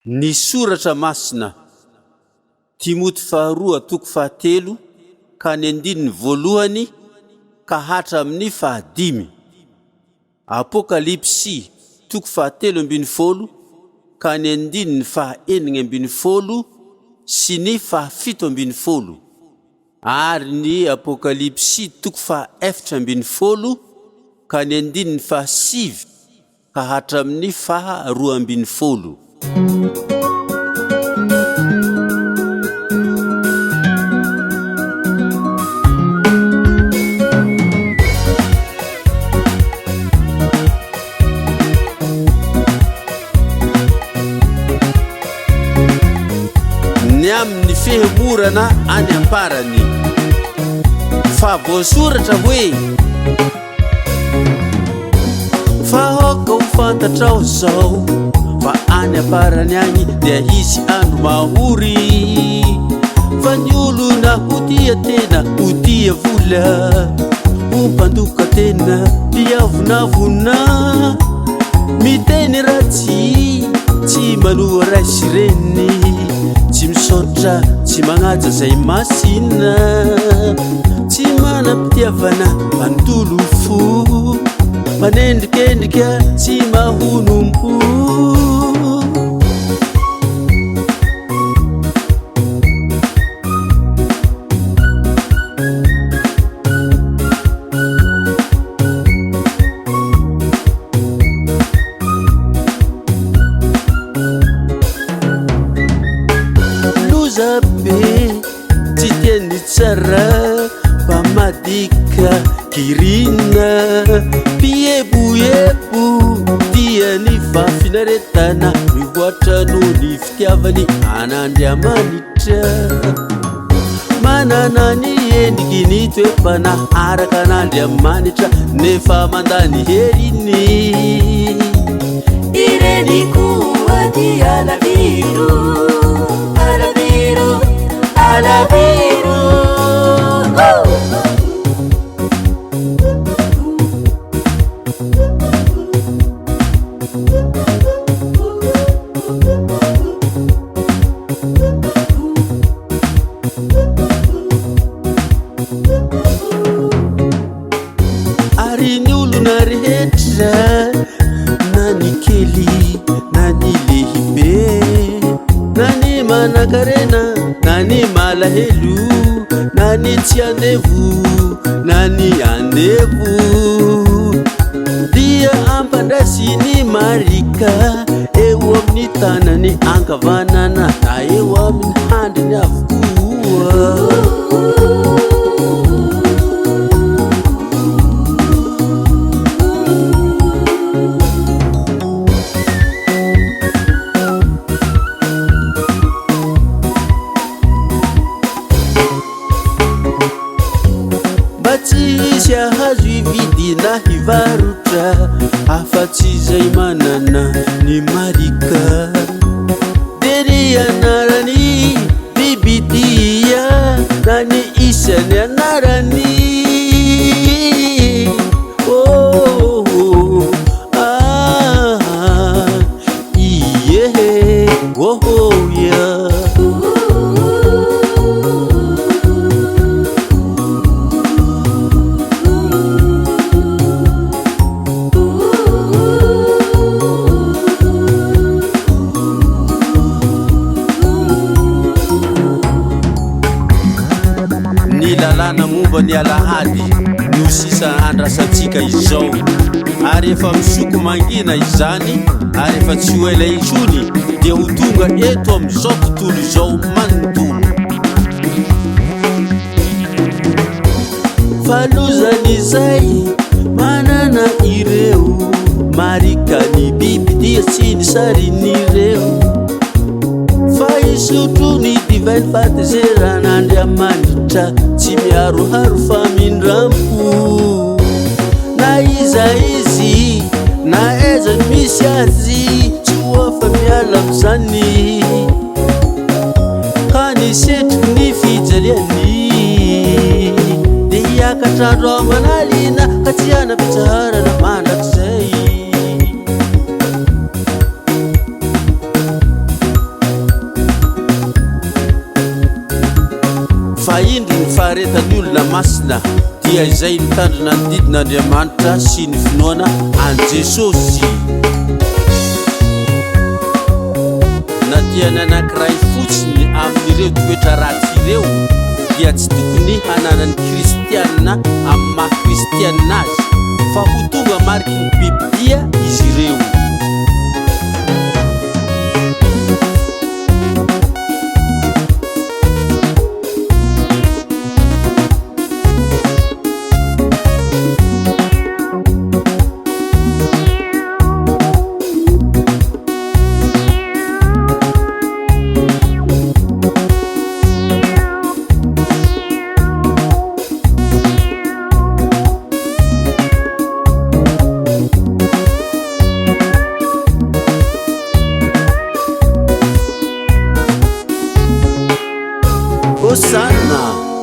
Ny soratra masina Timoty 2:7 ka ny 9 ka hatramin'ny 5. Apokalipsy 7:10 ka ny 9 sy ny 7. Ary ny Apokalipsy 4:10 ka ny 7 ka hatramin'ny 12. Ny amin'ny fihemorana any amparany fa voasoratra hoe fahoaka ho fantatrao zao fa any amparany agny dia hisy andro mahory fa ny olona ho tia tena ho tia vola ho mpandoka tena mpiavonavona miteny ratsy tsy manoa raisy reny tsy misaotra tsy magnaja zay masina tsy manam-pitiavana manontolo fo manendrikendrika tsy mahonompo tsy tiany tsara mpamadika kirina pieboebo tiany fafinaretana mihoatra noho ny fitiavany an'Andriamanitra manana ny endriky ny toe-panaharaka an'Andriamanitra nefa mandany heriny ireny koa ty alaviro alaviro ary ny olona rehetra na ny kely na ny lehibe na ny manakarena na ny malahelo na ny tsy andevo na ny andevo dia ampandrasy ny marika eo amin'ny tanany ankavanana na eo amin'ny handriny avokoa tsy ahazo ividy na hivarotra afa-tsy zay manana ny marika dia ny anarany bibidia na ny isany anarany iye ohoya lalana momba ny alahady no sisa andrasantsika izao ary efa misoko mangina izany ary efa tsy ho ela izony dia ho tonga eto amin'izao tontolo izao manontolo falozan'izay manana ireo marika ny biby dia tsy ny sarin'ireo fa isotro ny divine fantaseran'Andriamanitra tsy miaroharo fa mindrampo na iza izy na aiza misy azy tsy hoafa miala am'zany ka ny setroky ny fijaliany dia hiakatrandro amanalina ka tsy anapitsaharana mandrakizay masina dia izay mitandrina ny didin'Andriamanitra sy ny finoana an Jesosy. Na dia ny anankiray fotsiny amin'ireo toetra ratsy ireo dia tsy tokony hananany kristianina amin'ny maha-kristianina azy, fa ho tonga mariky ny Biblia izy ireo. Hosanna.